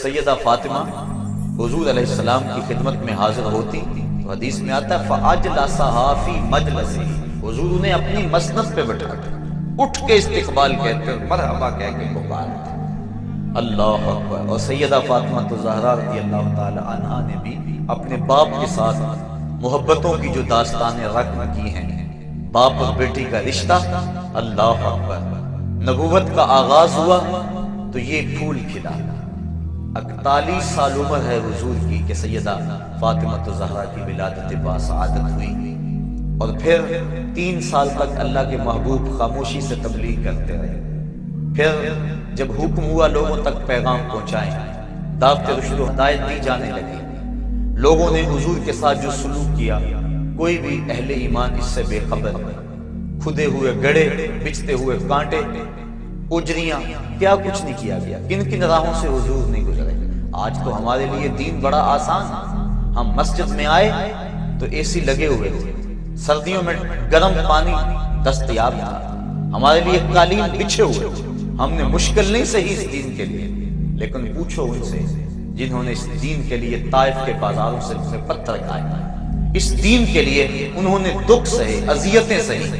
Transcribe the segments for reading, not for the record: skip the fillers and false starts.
سیدہ فاطمہ حضور علیہ السلام کی خدمت میں حاضر ہوتی تو حدیث میں آتا ہے فَأَجْلَسَهَا فِي مَجْلَسِهِ، حضور انہیں اپنی مسند پہ بٹھاتے، اٹھ کے استقبال کہتے، مرحبا کہہ کے پکارتے۔ اللہ اکبر۔ اور سیدہ فاطمہ الزہرا رضی اللہ تعالی عنہا نے بھی اپنے باپ کے ساتھ محبتوں کی جو داستانیں رقم کی ہیں، باپ اور بیٹی کا رشتہ، اللہ اکبر۔ نبوت کا آغاز ہوا تو یہ پھول کھلا۔ 41 سال عمر ہے حضور کی کہ سیدہ فاطمہ الزہرا کی ولادت باسعادت ہوئی، اور پھر 3 سال تک اللہ کے محبوب خاموشی سے تبلیغ کرتے رہے۔ پھر جب حکم ہوا لوگوں تک پیغام پہنچائیں، دعوت رشد و ہدایت دی جانے لگی، لوگوں نے حضور کے ساتھ جو سلوک کیا، کوئی بھی اہل ایمان اس سے بے خبر نہیں۔ کھدے ہوئے گڑھے، بچھتے ہوئے کانٹے، اجریاں، کیا کچھ نہیں کیا گیا، کن کن راہوں سے حضور نہیں گزرے۔ آج تو ہمارے لیے دین بڑا آسان ہے، ہم مسجد میں آئے تو اے سی لگے ہوئے تھے، سردیوں میں گرم پانی دستیاب تھا، ہمارے لیے قالین بچھے ہوئے تھے، ہم نے مشکل نہیں سہی اس دین کے لیے۔ لیکن پوچھو ان سے جنہوں نے اس دین کے لیے طائف کے بازاروں سے پتھر کھائے، اس دین کے لیے انہوں نے دکھ سہے، اذیتیں سہی،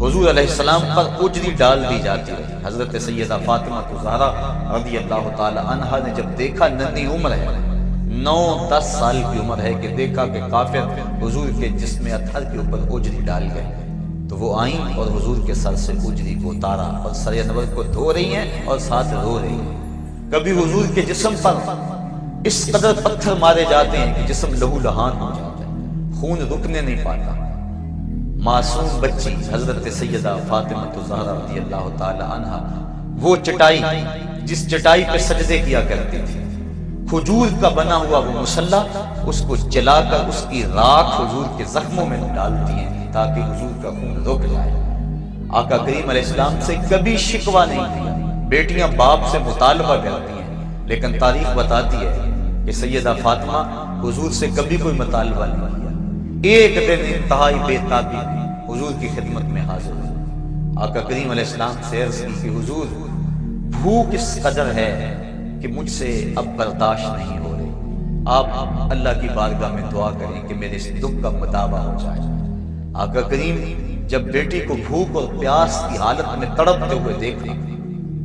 حضور علیہ السلام پر اجری ڈال دی جاتی رہی۔ حضرت سیدہ فاطمہ الزہرا رضی اللہ تعالی عنہا نے جب دیکھا ننھی عمر ہے، 9-10 سال کی عمر ہے، کہ دیکھا کہ کافر حضور کے جسم اطہر کے اوپر اجری ڈال گئے، تو وہ آئیں اور حضور کے سر سے اجری کو اتارا اور سر انور کو دھو رہی ہیں اور ساتھ رو رہی ہیں۔ کبھی حضور کے جسم پر اس قدر پتھر مارے جاتے ہیں کہ جسم لہو لہان ہو جاتا ہے، خون رکنے نہیں پاتا۔ معصوم بچی حضرت سیدہ فاطمہ الزہرا رضی اللہ تعالی عنہا، وہ چٹائی جس چٹائی پہ سجدے کیا کرتی تھی، کھجور کا بنا ہوا وہ مصلی، اس کو جلا کر اس کی راکھ حضور کے زخموں میں ڈالتی ہیں تاکہ حضور کا خون رک جائے۔ آقا کریم علیہ السلام سے کبھی شکوہ نہیں کیا۔ بیٹیاں باپ سے مطالبہ کرتی ہیں، لیکن تاریخ بتاتی ہے کہ سیدہ فاطمہ حضور سے کبھی کوئی مطالبہ نہیں کیا۔ ایک دن انتہائی بے تابی حضور کی خدمت میں حاضر ہوئی، آقا کریم علیہ السلام سے عرض کی کہ حضور بھوک اس قدر ہے کہ مجھ سے اب برداشت نہیں ہو رہی، آپ اللہ کی بارگاہ میں دعا کریں کہ میرے اس دکھ کا مداوع ہو جائے۔ آقا کریم جب بیٹی کو بھوک اور پیاس کی حالت میں تڑپتے ہوئے دیکھا،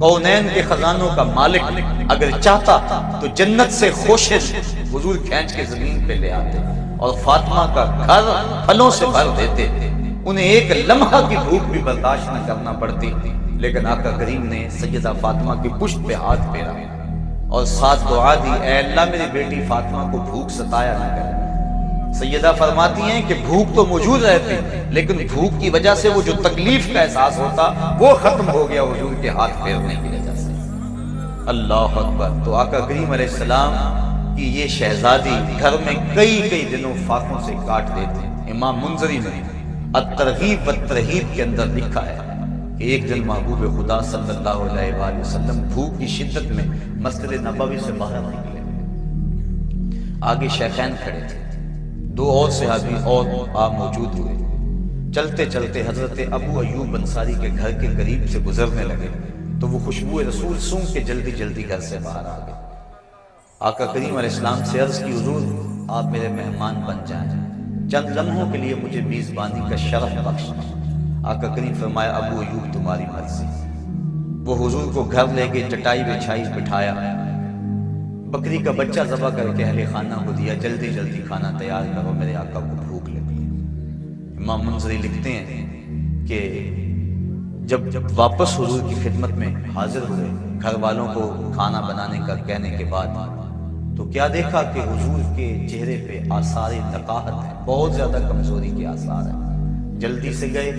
کونین کے خزانوں کا مالک اگر چاہتا تو جنت سے خوشے حضور کھینچ کے زمین پہ لے آتے اور فاطمہ کا گھر پھلوں سے بھر دیتے، انہیں ایک لمحہ کی بھوک بھی برداشت نہ کرنا پڑتی، لیکن آقا کریم نے سیدہ فاطمہ کی پشت پہ ہاتھ پھیرا اور ساتھ دعا دی، اے اللہ میری بیٹی فاطمہ کو بھوک ستایا نہ کر۔ سیدہ فرماتی ہیں کہ بھوک تو موجود رہتی، لیکن بھوک کی وجہ سے وہ جو تکلیف کا احساس ہوتا وہ ختم ہو گیا حضور کے ہاتھ پھیرنے کی وجہ سے۔ اللہ اکبر۔ تو آقا کریم علیہ السلام کی یہ شہزادی گھر میں کئی دنوں فاقوں سے کاٹ دیتے۔ امام منذری نے الترغیب والترہیب کے اندر لکھا ہے کہ ایک دن محبوب خدا صلی اللہ علیہ وآلہ وسلم بھوک کی شدت میں مسجد نبوی سے باہر نکلے، آگے شیخین کھڑے تھے، 2 اور صحابی اور آپ موجود ہوئے۔ چلتے چلتے حضرت ابو ایوب انصاری کے گھر کے قریب سے گزرنے لگے تو وہ خوشبو رسول سونگھ کے جلدی گھر سے باہر آ گئے۔ آقا کریم علیہ السلام سے عرض کی، حضور آپ میرے مہمان بن جائیں، چند لمحوں کے لیے مجھے میزبانی کا شرف بخش دیں۔ آقا کریم فرمایا، ابو ایوب تمہاری مرضی۔ وہ حضور کو گھر لے کے چٹائی بچھائی، بٹھایا، بکری کا بچہ ذبح کر کے اہل خانہ کو دیا، جلدی کھانا تیار کرو، میرے آقا کو بھوک لگی ہے۔ امام منذری لکھتے ہیں کہ جب واپس حضور کی خدمت میں حاضر ہوئے، گھر والوں کو کھانا بنانے کا کہنے کے بعد، تو کیا دیکھا کہ حضور کے چہرے پہ آثار نقاہت ہیں، بہت زیادہ کمزوری کے آثار ہیں۔ جلدی سے گئے،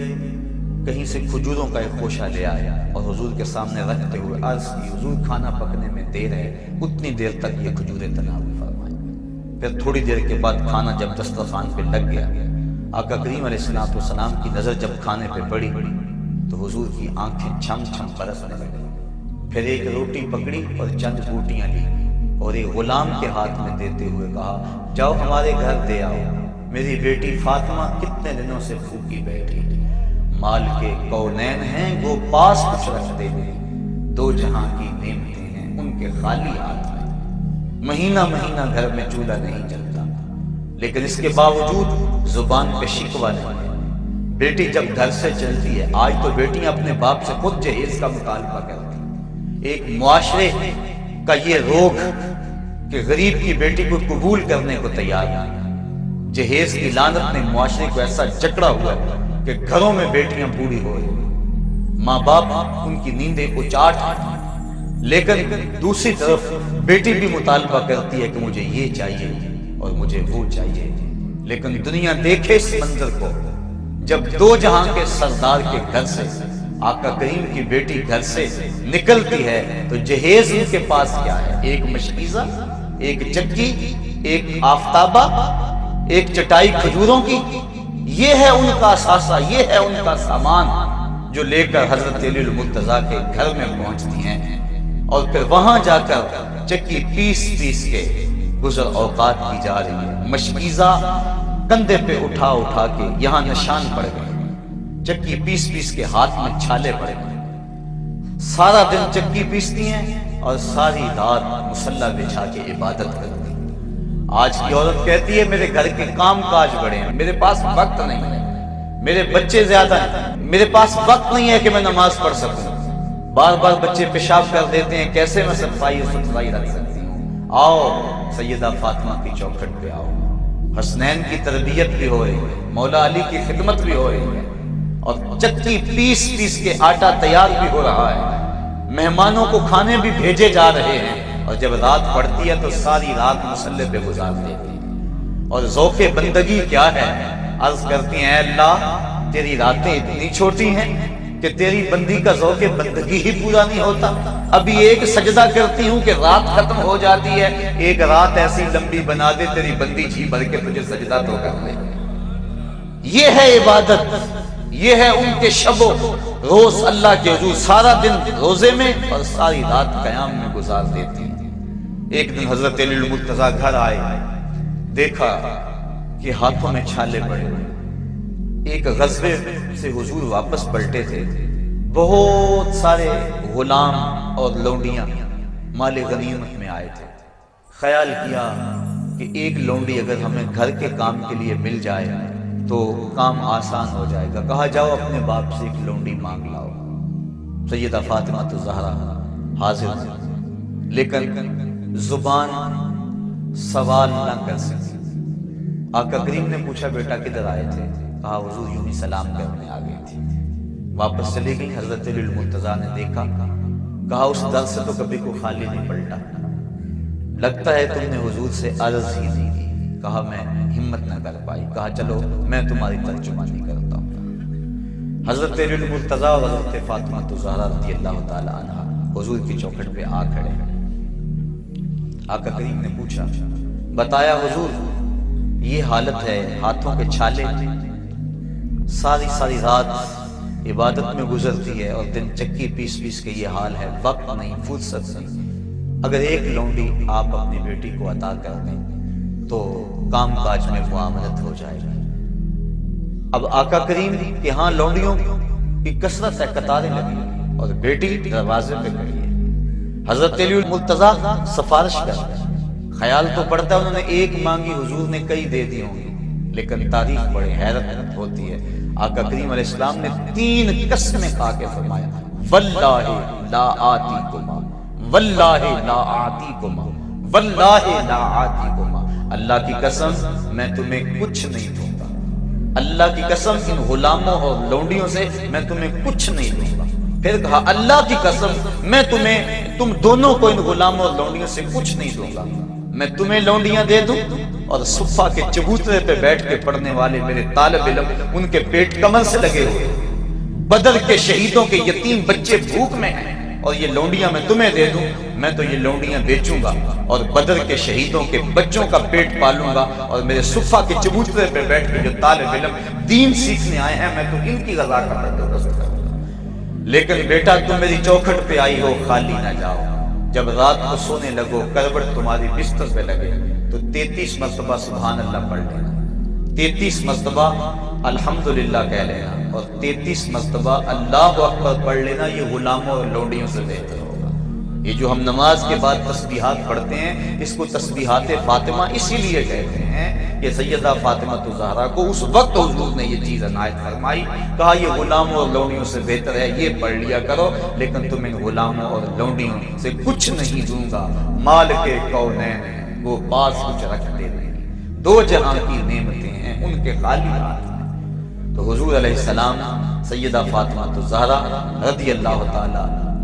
کہیں سے کھجوروں کا ایک خوشہ لے آیا اور حضور کے سامنے رکھتے ہوئے عرض کی، حضور کھانا پکنے میں دیر ہے، اتنی دیر تک یہ کھجوریں تناول فرمائیں۔ پھر تھوڑی دیر کے بعد کھانا جب دسترخوان پہ لگ گیا، آقا کریم علیہ السلام کی نظر جب کھانے پہ پڑی تو حضور کی آنکھیں چھم برسنے لگی۔ پھر ایک روٹی پکڑی اور چند بوٹیاں لی اور ایک غلام کے ہاتھ میں دیتے ہوئے کہا، جاؤ ہمارے گھر دے آؤ، میری بیٹی فاطمہ کتنے دنوں سے بھوکی بیٹھی، مال کے کونین ہیں وہ پاس کچھ رکھتے ہیں، 2 جہاں کی نعمتیں ہیں ان کے خالی ہاتھ میں۔ مہینہ مہینہ گھر میں چولہا نہیں جلتا، لیکن اس کے باوجود زبان پہ شکوہ نہیں ہے۔ بیٹی جب گھر سے چلتی ہے، آج تو بیٹیاں اپنے باپ سے خود جہیز کا مطالبہ کرتی ہیں۔ ایک معاشرے کا یہ روگ کہ غریب کی بیٹی کو قبول کرنے کو تیار نہیں۔ جہیز کی لعنت نے معاشرے کو ایسا جکڑا ہوا ہے کہ گھروں میں بیٹیاں بوڑھی ہو رہی ہیں، ماں باپ ان کی نیندیں اچاٹ ہیں، لیکن دوسری طرف بیٹی بھی مطالبہ کرتی ہے کہ مجھے یہ چاہیے اور مجھے وہ چاہیے۔ لیکن دنیا دیکھے اس منظر کو، جب دو جہاں کے سردار کے گھر سے آقا کریم کی بیٹی گھر سے نکلتی ہے تو جہیز ان کے پاس کیا ہے؟ ایک مشکیزہ، ایک چکی، ایک آفتابہ، ایک چٹائی کھجوروں کی۔ یہ ہے ان کا اثاثہ، یہ ہے ان کا سامان جو لے کر حضرت علی المرتضیٰ کے گھر میں پہنچتی ہیں، اور پھر وہاں جا کر چکی پیس پیس کے گزر اوقات کی جا رہی ہے۔ مشکیزہ کندھے پہ اٹھا اٹھا کے یہاں نشان پڑ گئے، چکی پیس پیس کے ہاتھ میں چھالے پڑ گئے۔ سارا دن چکی پیستی ہیں اور ساری رات مصلی بچھا کے عبادت کرتی ہیں۔ آج کی عورت کہتی ہے میرے گھر کے کام کاج بڑے ہیں، میرے پاس وقت نہیں ہے، میرے بچے زیادہ ہیں، میرے پاس وقت نہیں ہے کہ میں نماز پڑھ سکوں، بار بار بچے پیشاب کر دیتے ہیں، کیسے میں صفائی رکھ سکتی ہوں؟ آؤ سیدہ فاطمہ کی چوکھٹ پہ آؤ، حسنین کی تربیت بھی ہو رہی ہے، مولا علی کی خدمت بھی ہو رہی ہے، اور چکی پیس پیس کے آٹا تیار بھی ہو رہا ہے، مہمانوں کو کھانے بھی بھیجے جا رہے ہیں، اور جب رات پڑتی ہے تو ساری رات مصلی پہ گزار دیتی ہیں۔ اور ذوق بندگی کیا ہے؟ عرض کرتی ہیں اے اللہ تیری راتیں اتنی چھوٹی ہیں کہ تیری بندی کا ذوق بندگی ہی پورا نہیں ہوتا۔ ابھی ایک سجدہ کرتی ہوں کہ رات ختم ہو جاتی ہے، ایک رات ایسی لمبی بنا دے تیری بندی جی بھر کے تجھے سجدہ تو کر لے۔ یہ ہے عبادت، یہ ہے ان کے شب و روز اللہ کے حضور، سارا دن روزے میں اور ساری رات قیام میں گزار دیتی ہیں۔ ایک دن حضرت علی المرتضیٰ گھر آئے، دیکھا کہ ہاتھوں میں چھالے پڑے ہوئے۔ ایک غزوے سے حضور واپس پلٹے تھے، بہت سارے غلام اور لونڈیاں مال غنیمت میں آئے تھے۔ خیال کیا کہ ایک لونڈی اگر ہمیں گھر کے کام کے لیے مل جائے تو کام آسان ہو جائے گا، کہا جاؤ اپنے باپ سے ایک لونڈی مانگ لاؤ۔ سیدہ فاطمہ الزہرا حاضر تھی، لیکن زبان سوال نہ کر سکی۔ آقا کریم نے پوچھا بیٹا کدھر آئے تھے؟ کہا حضور یوں ہی سلام کرنے آ گئی تھی۔ واپس چلی گئی۔ حضرت علی المرتضیٰ نے دیکھا، کہا اس در سے تو کبھی کو خالی نہیں پلٹا، لگتا ہے تم نے حضور سے عرض ہی نہیں کی۔ کہا میں ہمت نہ کر پائی، کہا چلو میں تمہاری ترجمانی کرتا ہوں۔ حضرت علی المرتضیٰ اور حضرت فاطمہ الزہرا رضی اللہ تعالی عنہ حضور کی چوکھٹ پہ آ کھڑے۔ آقا کریم نے پوچھا، بتایا حضور یہ حالت ہے، ہاتھوں کے چھالے، ساری رات عبادت میں گزرتی ہے اور دن چکی پیس پیس کے یہ حال ہے، وقت نہیں، فرصت نہیں، اگر ایک لونڈی آپ اپنی بیٹی کو عطا کر دیں تو کام کاج میں معاملت ہو جائے گی۔ اب آقا کریم کہ ہاں لونڈیوں کی کثرت ہے، قطاریں لگی اور بیٹی دروازے پہ کھڑی ہے۔ حضرت علی المرتضیٰ سفارش کر رہے ہیں، خیال تو پڑتا ہے انہوں نے ایک مانگی، حضور نے کئی دے دی ہوں گی، لیکن تاریخ بڑے حیرت ہوتی ہے۔ آقا کریم علیہ السلام نے 3 قسمیں کھا کے فرمایا واللہ لا آتیکما، واللہ لا آتیکما، واللہ لا آتیکما، اللہ کی قسم میں تمہیں کچھ نہیں دوں گا، اللہ کی قسم ان غلاموں اور لونڈیوں سے میں تمہیں کچھ نہیں دوں گا۔ پھر کہا اللہ کی قسم میں تم دونوں کو ان غلاموں اور لونڈیوں سے کچھ نہیں دوں گا، میں تمہیں لونڈیاں دے دوں اور صفہ کے چبوترے پہ بیٹھ کے پڑھنے والے میرے طالب علم ان کے پیٹ کمر سے لگے ہوئے، بدر کے شہیدوں کے یتیم بچے بھوک میں ہیں اور یہ لونڈیاں میں تمہیں دے دوں، میں تو یہ لونڈیاں بیچوں گا اور بدر کے شہیدوں کے بچوں کا پیٹ پالوں گا، اور میرے صفہ کے چبوترے پہ بیٹھ کے جو طالب علم دین سیکھنے آئے ہیں میں تو ان کی رضا کا بندوبست کروں گا۔ لیکن بیٹا تم میری چوکھٹ پہ آئی ہو، خالی نہ جاؤ، جب رات کو سونے لگو کروٹ تمہاری بستر پہ لگے تو 33 مرتبہ سبحان اللہ پڑھ لینا، 33 مرتبہ الحمدللہ کہہ لینا اور 33 مرتبہ اللہ اکبر پڑھ لینا، یہ غلاموں اور لونڈیوں سے بہتر ہوگا۔ یہ جو ہم نماز کے بعد تسبیحات پڑھتے ہیں اس کو تسبیحات فاطمہ اسی لیے کہتے ہیں کہ سیدہ فاطمہ الزہرا کو اس وقت حضور نے یہ چیز عنایت فرمائی، کہا یہ غلاموں اور لونڈیوں سے بہتر ہے یہ پڑھ لیا کرو، لیکن تم ان غلاموں اور لونڈیوں سے کچھ نہیں دوں گا، مال کے کونین وہ پاس کچھ رکھتے نہیں، دو جہاں کی نعمتیں ہیں ان کے خالی ہاتھ ہیں۔ تو حضور علیہ السلام سیدہ فاطمہ الزہرا رضی اللہ تعالی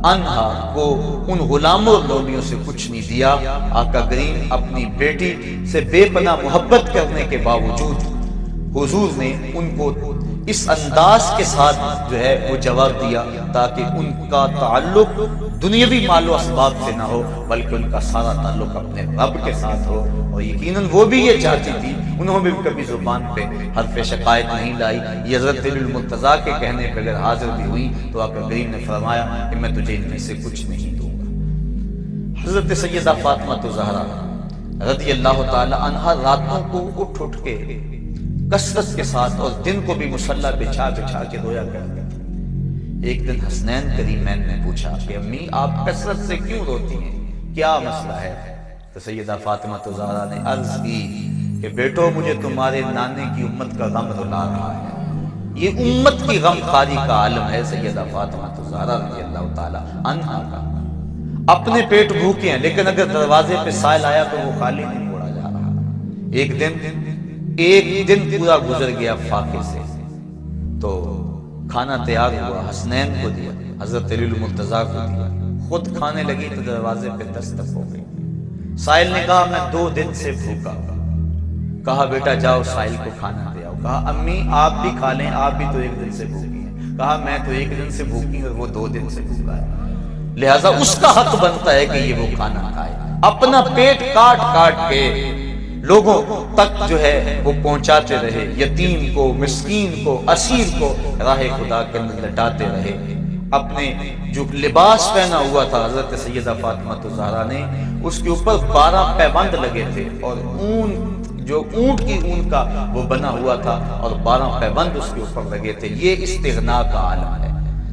عنہا کو ان غلاموں اور لونڈیوں سے کچھ نہیں دیا۔ آقا کریم اپنی بیٹی سے بے پناہ محبت کرنے کے باوجود حضور نے ان کو اس انداز کے ساتھ جو ہے وہ جواب دیا تاکہ ان کا تعلق دنیاوی مال و اسباب سے نہ ہو بلکہ ان کا سارا تعلق اپنے رب کے ساتھ ہو، اور یقیناً وہ بھی یہ چاہتی تھی، انہوں نے بھی کبھی زبان پہ حرف شقائق نہیں لائی۔ یہ حضرت دلیل المرتضیٰ کے کہنے پہ اگر حاضر بھی ہوئی تو آقا کریم نے فرمایا کہ میں تجھے ان میں سے کچھ نہیں دوں گا۔ حضرت سیدہ فاطمہ الزہرا رضی اللہ تعالی عنہا راتوں کو اٹھ اٹھ کے کثرت کے ساتھ اور دن کو بھی مصلی بچھا بچھا کے رویا کرتے تھے۔ ایک دن حسنین کریمین نے پوچھا کہ امی آپ کثرت سے کیوں روتی ہیں، کیا مسئلہ ہے؟ تو سیدہ فاطمہ الزہرا نے عرض کی کہ بیٹو مجھے تمہارے نانے کی امت کا غم رلا رہا ہے، یہ امت کی غم خاری کا عالم ہے سیدہ فاطمہ الزہرا رضی اللہ تعالی عنہا کا۔ اپنے پیٹ بھوکے ہیں لیکن اگر دروازے پہ سائل آیا تو وہ خالی نہیں موڑا جا رہا۔ ایک دن پورا گزر گیا فاقے سے، تو کھانا تیار ہوا، حسنین کو دیا، حضرت دلیل المرتضیٰ کو دیا، خود کھانے لگی تو دروازے پہ دستک ہو گئی۔ سائل نے کہا میں 2 دن سے بھوکا۔ کہا بیٹا جاؤ سائل کو کھانا دے آؤ۔ کہا امی آپ بھی کھا لیں، آپ بھی تو 1 دن سے بھوکی ہیں۔ کہا میں تو 1 دن سے بھوکی اور وہ 2 دن سے بھوکا ہے، لہٰذا اس کا حق بنتا ہے کہ یہ وہ کھانا کھائے۔ اپنا پیٹ کاٹ کاٹ کے لوگوں تک جو ہے وہ پہنچاتے رہے، یتیم کو، مسکین کو، اسیر کو راہ خدا کے اندر لٹاتے رہے۔ اپنے جو لباس پہنا ہوا تھا حضرت سیدہ فاطمہ الزہرا نے، اس کے اوپر 12 پیبند لگے تھے اور اون جو اونٹ کی اون کا وہ بنا ہوا تھا اور 12 پیبند اس کے اوپر لگے تھے۔ یہ استغنا کا عالم ہے۔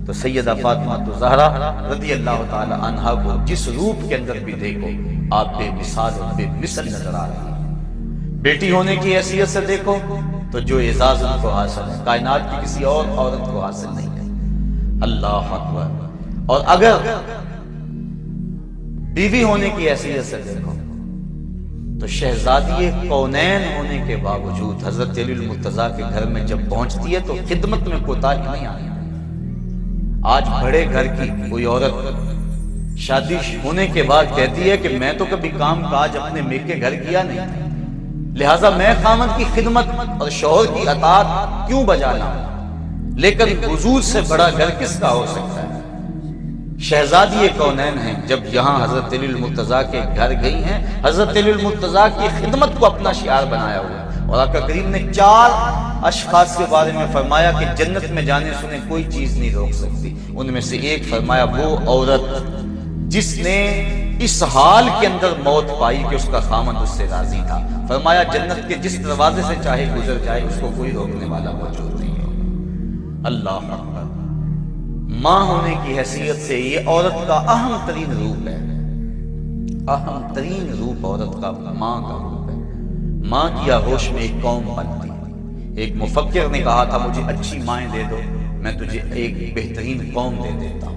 تو سیدہ فاطمہ الزہرا رضی اللہ تعالی عنہا کو جس روپ کے اندر بھی دیکھو آپ بے مثال اور بے مثل نظر آ رہی ہیں۔ بیٹی ہونے کی حیثیت سے دیکھو تو جو اعزاز ان کو حاصل ہے کائنات کی کسی اور عورت کو حاصل نہیں ہے۔ اللہ اکبر۔ اور اگر بیوی ہونے کی حیثیت سے دیکھو تو شہزادی کونین ہونے کے باوجود حضرت دلیل المرتضیٰ کے گھر میں جب پہنچتی ہے تو خدمت میں کوتاہی نہیں آئی۔ آج بڑے گھر کی کوئی عورت شادی ہونے کے بعد کہتی ہے کہ میں تو کبھی کام کاج اپنے میکے گھر کیا نہیں تھا، لہٰذا میں خامد کی خدمت اور شوہر کی اطاعت کیوں بجانا؟ لیکن حضور سے بڑا گھر کس کا ہو سکتا ہے؟ شہزادی کونین ہیں، جب یہاں حضرت دلیل المرتضیٰ کے گھر گئی ہیں، حضرت دلیل المرتضیٰ کی خدمت کو اپنا شعار بنایا ہوا ہے۔ اور آقا کریم نے 4 اشخاص کے بارے میں فرمایا کہ جنت میں جانے سنے کوئی چیز نہیں روک سکتی، ان میں سے ایک فرمایا وہ عورت جس نے اس حال کے اندر موت پائی کہ اس کا خامند اس سے راضی تھا۔ فرمایا جنت کے جس دروازے سے چاہے گزر جائے اس کو کوئی روکنے والا موجود نہیں ہوگا۔ اللہ اکبر۔ ماں ہونے کی حیثیت سے یہ عورت کا اہم ترین روپ ہے، اہم ترین روپ عورت کا ماں کا روپ ہے۔ ماں کی آغوش میں ایک قوم بنتی ہے۔ ایک مفکر نے کہا تھا مجھے اچھی مائیں دے دو میں تجھے ایک بہترین قوم دے دیتا ہوں۔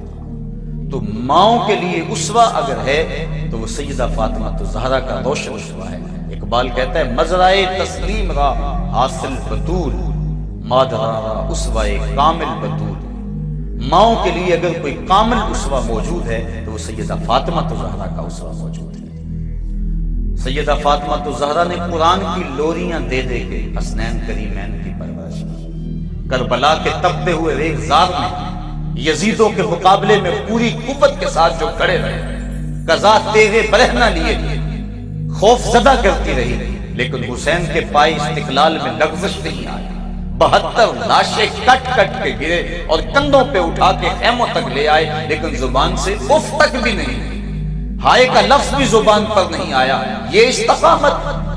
تو ماؤں کے لیے اسوہ اگر ہے تو وہ سیدہ فاطمہ الزہرا کا روشن اسوہ ہے۔ اقبال کہتا ہے مزرعے تسلیم را حاصل بطول، مادرا را اسوہ کامل بطول۔ ماؤں کے لیے اگر کوئی کامل اسوہ موجود ہے تو وہ سیدہ فاطمہ الزہرا کا اسوہ موجود ہے۔ سیدہ فاطمہ الزہرا نے قرآن کی لوریاں دے دے کے حسنین کریمین کی پرورش کی۔ کربلا کے تپتے ہوئے ریگزار میں یزیدوں کے مقابلے میں پوری قوت کے ساتھ جو کھڑے رہے، قضا تیرے برہنہ لیے خوف زدہ کرتی رہی، لیکن حسین کے پائے استقلال میں لغزش نہیں آئی۔ 72 لاشیں کٹ کٹ کے گرے اور کندھوں پہ اٹھا کے خیموں تک لے آئے، لیکن زبان سے اف تک بھی نہیں، ہائے کا لفظ بھی زبان پر نہیں آیا۔ یہ استقامت،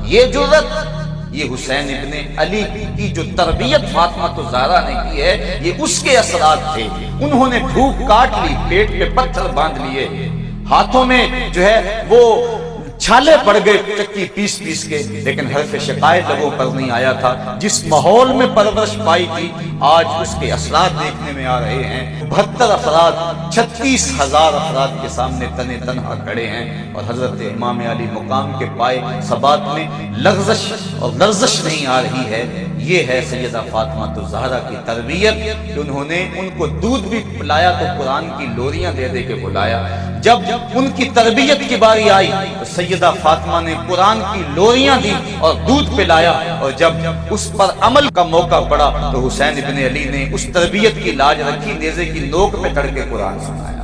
یہ جرأت، یہ حسین ابن علی کی جو تربیت فاطمہ الزہرا نے کی ہے یہ اس کے اثرات تھے۔ انہوں نے بھوک کاٹ لی، پیٹ پہ پتھر باندھ لیے ہاتھوں میں جو ہے وہ چھالے پڑ گئے چکی پیس پیس کے، لیکن حرف شکایت لبوں پر نہیں آیا تھا۔ جس ماحول میں پرورش پائی تھی آج اس کے اثرات دیکھنے میں آ رہے ہیں۔ 72 افراد 36,000 افراد کے سامنے تنے تنہا کھڑے ہیں، اور حضرت امام علی مقام کے پائے ثبات میں لغزش اور لرزش نہیں آ رہی ہے۔ یہ ہے سیدہ فاطمہ الزہرا کی تربیت کہ انہوں نے ان کو دودھ بھی پلایا تو قرآن کی لوریاں دے دے کے بلایا۔ جب ان کی تربیت کی باری آئی تو سیدہ فاطمہ نے قرآن کی لوریاں دی اور دودھ پلایا، اور جب اس پر عمل کا موقع پڑا تو حسین ابن علی نے اس تربیت کی لاج رکھی، نیزے کی نوک پہ چڑھ کے قرآن سنایا۔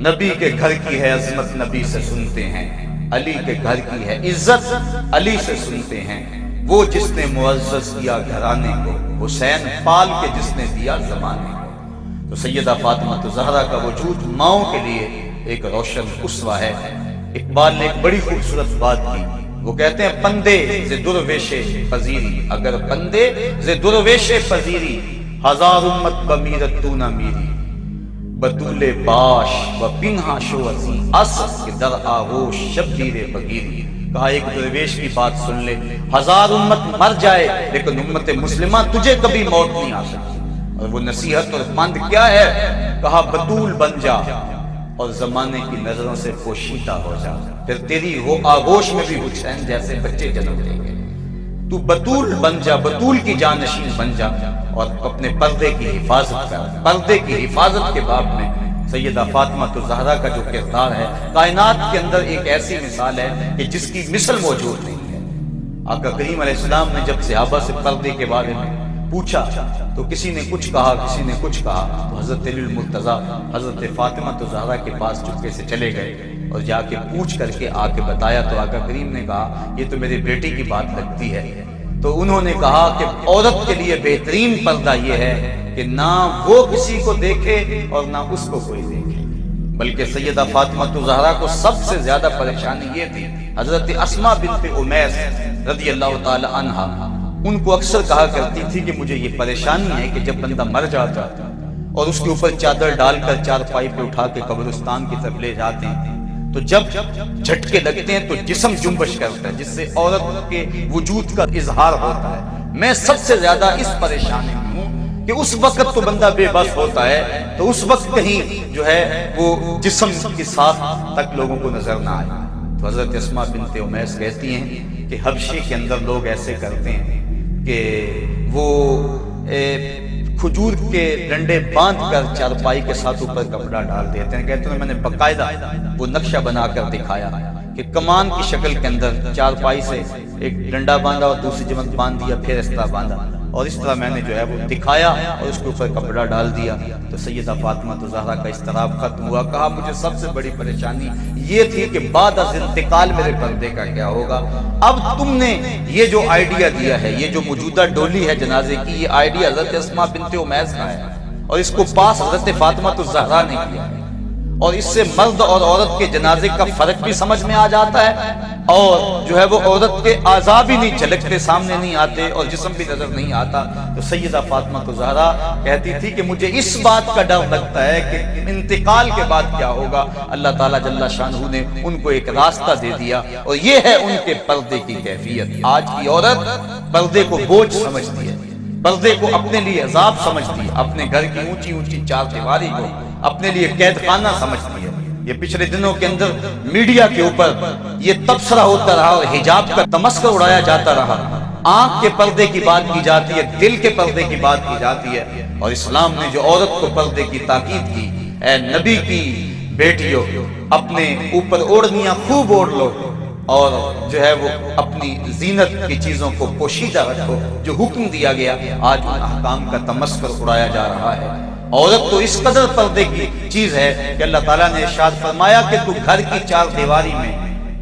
نبی کے گھر کی ہے عظمت نبی سے سنتے ہیں، علی کے گھر کی ہے عزت علی سے سنتے ہیں۔ وہ جس نے معزز کیا گھرانے کو، حسین پال کے جس نے دیا زمانے کو۔ تو سیدہ فاطمہ الزہرا کا وجود ماؤں کے لیے ایک روشن اسوہ ہے۔ اقبال نے ایک بڑی خوبصورت بات کی، وہ کہتے ہیں پندے ز درویش پذیری، اگر پندے ز درویش پذیری، ہزار امت بمیرت تو نہ میری، بطول باش و پنہا شو ازی اصف کے در آغوش شبگیر بگیری۔ کہا ایک درویش کی بات سن لے، ہزار امت مر جائے لیکن امت مسلمہ تجھے کبھی موت نہیں آ سکتی۔ اور وہ نصیحت اور پند کیا ہے؟ کہا بطول بن جا اور زمانے کی نظروں سے پوشیدہ ہو جا، پھر تیری وہ آغوش میں بھی حسین جیسے بچے جنم لیں گے۔ تو بطول بن جا، بطول کی جانشین بن جا، اور اپنے پردے کی حفاظت کر۔ پردے کی حفاظت کے باب میں سیدہ فاطمہ الزہرا کا جو کردار ہے، کائنات کے اندر ایک ایسی مثال ہے کہ جس کی مثل موجود نہیں ہے۔ آقا کریم علیہ السلام نے جب صحابہ سے پردے کے بارے میں پوچھا تو کسی نے کچھ کہا، کسی نے کچھ کہا، تو حضرت علی المرتضیٰ حضرت فاطمہ الزہرا کے پاس چپکے سے چلے گئے اور جا کے پوچھ کر کے آ کے بتایا، تو آقا کریم نے کہا یہ تو میرے بیٹی کی بات لگتی ہے۔ تو انہوں نے کہا کہ عورت کے لیے بہترین پردہ یہ ہے کہ نہ وہ کسی کو دیکھے اور نہ اس کو کوئی دیکھے، بلکہ سیدہ فاطمہ الزہرا کو سب سے زیادہ پریشانی یہ تھی۔ حضرت اسماء بنت امیس رضی اللہ تعالی عنہا ان کو اکثر کہا کرتی تھی کہ مجھے یہ پریشانی ہے کہ جب بندہ مر جاتا اور اس کے اوپر چادر ڈال کر چارپائی پہ اٹھا کے قبرستان کی طرف لے جاتے ہیں تو جب جھٹکے لگتے ہیں تو جسم جنبش کرتا ہے، جس سے عورت کے وجود کا اظہار ہوتا ہے۔ میں سب سے زیادہ اس پریشانی میں ہوں کہ اس وقت تو بندہ بے بس ہوتا ہے تو اس وقت کہیں جو ہے وہ جسم کی ساتھ تک لوگوں کو نظر نہ آئے۔ تو حضرت اسماء بنت امیس کہتی ہیں کہ حبشے کے اندر لوگ ایسے کرتے ہیں کہ وہ کھجور کے ڈنڈے باندھ کر چارپائی کے ساتھ اوپر کپڑا ڈال دیتے ہیں۔ کہتے ہیں میں نے باقاعدہ وہ نقشہ بنا کر دکھایا کہ کمان کی شکل کے اندر چارپائی سے ایک ڈنڈا باندھا اور دوسری جمع باندھ دیا، پھر اس طرح باندھا، اور اس طرح میں نے جو ہے وہ دکھایا اور اس کے اوپر کپڑا ڈال دیا۔ تو سیدہ فاطمہ الزہرا کا اضطراب ختم ہوا۔ کہا مجھے سب سے بڑی پریشانی یہ تھی کہ بعد از انتقال میرے پردے کا کیا ہوگا۔ اب تم نے یہ جو آئیڈیا دیا ہے، یہ جو موجودہ ڈولی ہے جنازے کی، یہ آئیڈیا حضرت اسماء بنت امیس کا ہے اور اس کو پاس حضرت فاطمہ الزہرا نے کیا ہے، اور اس سے مرد اور عورت کے جنازے کا فرق بھی سمجھ میں آ جاتا ہے، اور جو ہے وہ عورت کے اعضاء بھی نہیں جھلکتے، سامنے نہیں آتے، اور جسم بھی نظر نہیں آتا۔ تو سیدہ فاطمہ الزہرا کہتی تھی کہ مجھے اس بات کا ڈر لگتا ہے کہ انتقال کے بعد کیا ہوگا۔ اللہ تعالیٰ جل شانہ نے ان کو ایک راستہ دے دیا، اور یہ ہے ان کے پردے کی کیفیت۔ آج کی عورت پردے کو بوجھ سمجھتی ہے، پردے کو اپنے لیے عذاب سمجھتی ہے، اپنے گھر کی اونچی اونچی چار دیواری کو اپنے لیے قید خانہ سمجھتی ہے۔ یہ پچھلے دنوں کے اندر میڈیا کے اوپر یہ تبصرہ ہوتا رہا اور حجاب کا تمسخر اڑایا جاتا رہا۔ آنکھ کے پردے کی بات کی جاتی ہے، دل کے پردے کی بات کی جاتی ہے، اور اسلام نے جو عورت کو پردے کی تاکید کی، اے نبی کی بیٹیوں اپنے اوپر اوڑھنیاں خوب اوڑھ لو، اور جو ہے وہ اپنی زینت کی چیزوں کو پوشیدہ رکھو۔ جو حکم دیا گیا آج ان احکام کا تمسخر اڑایا جا رہا ہے۔ عورت تو اس قدر پردے کی چیز ہے کہ اللہ تعالیٰ نے ارشاد فرمایا کہ تو گھر کی چار دیواری میں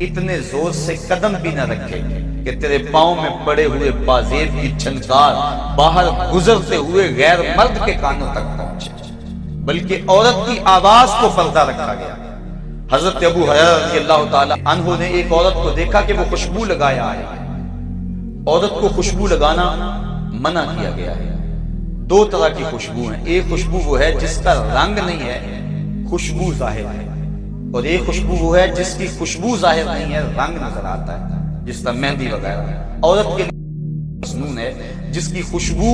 اتنے زور سے قدم بھی نہ رکھے کہ تیرے پاؤں میں پڑے ہوئے پازیب کی چھنکار باہر گزرتے ہوئے غیر مرد کے کانوں تک پہنچے، بلکہ عورت کی آواز کو پردہ رکھا گیا۔ حضرت ابو ہریرہ رضی اللہ تعالی عنہ نے ایک عورت کو دیکھا کہ وہ خوشبو لگایا ہے۔ عورت کو خوشبو لگانا منع کیا گیا ہے۔ دو طرح کی خوشبو ہیں، ایک خوشبو وہ ہے جس کا رنگ نہیں ہے، خوشبو ظاہر ہے، اور ایک خوشبو وہ ہے جس کی خوشبو ظاہر نہیں ہے، رنگ نظر آتا ہے، جس طرح مہندی وغیرہ۔ عورت کے لیے مسنون ہے جس کی خوشبو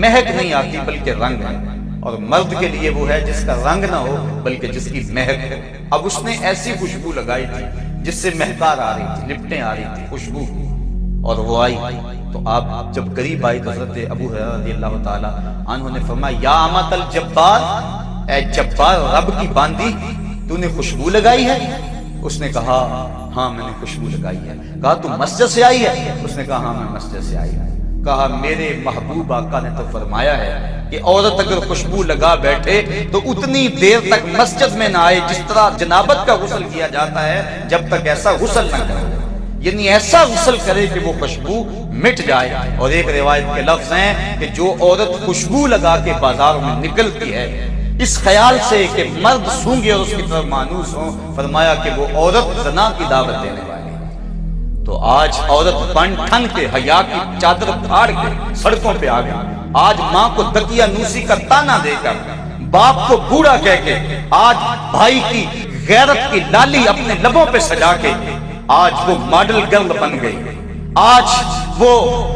مہک نہیں آتی بلکہ رنگ ہے، اور مرد کے لیے وہ ہے جس کا رنگ نہ ہو بلکہ جس کی مہک ہو۔ اب اس نے ایسی خوشبو لگائی تھی جس سے مہکار آ رہی تھی، لپٹیں آ رہی تھی، خوشبو، اور وہ آئی تو آپ جب قریب آئی تو حضرت ابو ہریرہ رضی اللہ تعالی عنہ نے فرمایا یا امۃ الجبار، اے جبار رب کی باندی، تو نے خوشبو لگائی ہے؟ اس نے کہا ہاں میں نے خوشبو لگائی ہے۔ کہا تو مسجد سے آئی ہے؟ اس نے کہا ہاں میں مسجد سے آئی ہوں۔ کہا میرے محبوب آقا نے تو فرمایا ہے کہ عورت اگر خوشبو لگا بیٹھے تو اتنی دیر تک مسجد میں نہ آئے جس طرح جنابت کا غسل کیا جاتا ہے، جب تک ایسا غسل نہ کرے، یعنی ایسا غسل کرے کہ وہ خوشبو مٹ جائے۔ اور ایک روایت کے لفظ ہیں کہ جو عورت خوشبو لگا کے بازار میں نکلتی ہے اس خیال سے کہ مرد سونگے اور اس کی طرف مانوس ہوں، فرمایا کہ وہ عورت زنا کی دعوت دینے والی۔ تو آج عورت بن ٹھن کے حیا کی چادر پھاڑ کے سڑکوں پہ آ گئی، آج ماں کو دکیا نوسی کا تانا دے کر، باپ کو بوڑھا کہہ کے، آج بھائی کی غیرت کی لالی اپنے لبوں پہ سجا کے آج وہ ماڈل گرل بن گئی، آج وہ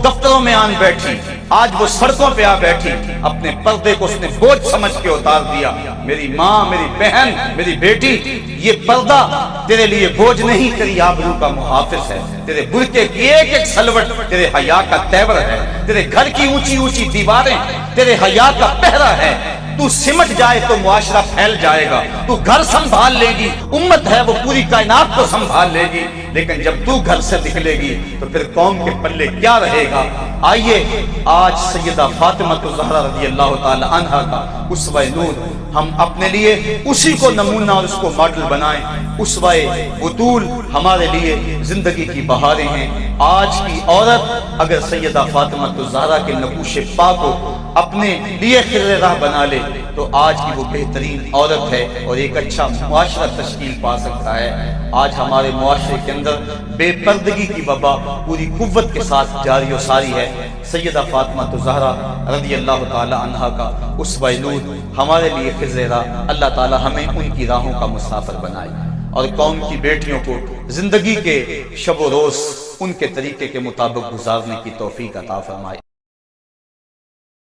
دفتروں میں آن بیٹھی، آج وہ سڑکوں پہ آ بیٹھی، اپنے پردے کو اس نے بوجھ سمجھ کے اتار دیا۔ میری ماں، میری بہن، میری بیٹی، یہ پردہ تیرے لیے بوجھ نہیں، تیری آبرو کا محافظ ہے، تیرے برقعے کی ایک ایک سلوٹ تیرے حیا کا تیور ہے، تیرے گھر کی اونچی اونچی دیواریں تیرے حیا کا پہرا ہے۔ تو سمٹ جائے تو معاشرہ پھیل جائے گا، تو گھر سنبھال لے گی، امت ہے وہ پوری کائنات کو سنبھال لے گی، لیکن جب تو گھر سے نکلے گی تو پھر قوم کے پلے کیا رہے گا؟ آئیے آج سیدہ فاطمہ الزہرا رضی اللہ تعالی عنہا کا اسوہ نور ہم اپنے لیے اسی کو نمونہ اور اس کو ماڈل بنائیں۔ اسوہ بطول ہمارے لیے زندگی کی بہاریں ہیں۔ آج کی عورت اگر سیدہ فاطمہ الزہرا کے نقوش پا کو اپنے لیے خضر راہ بنا لے تو آج کی وہ بہترین عورت ہے اور ایک اچھا معاشرہ تشکیل پا سکتا ہے۔ آج ہمارے معاشرے کے اندر بے پردگی کی وبا پوری قوت کے ساتھ جاری و ساری ہے۔ سیدہ فاطمہ الزہرا رضی اللہ تعالی عنہا کا اسوہ نور ہمارے لیے خضر راہ، اللہ تعالی ہمیں ان کی راہوں کا مسافر بنائے اور قوم کی بیٹیوں کو زندگی کے شب و روز ان کے طریقے کے مطابق گزارنے کی توفیق عطا فرمائے۔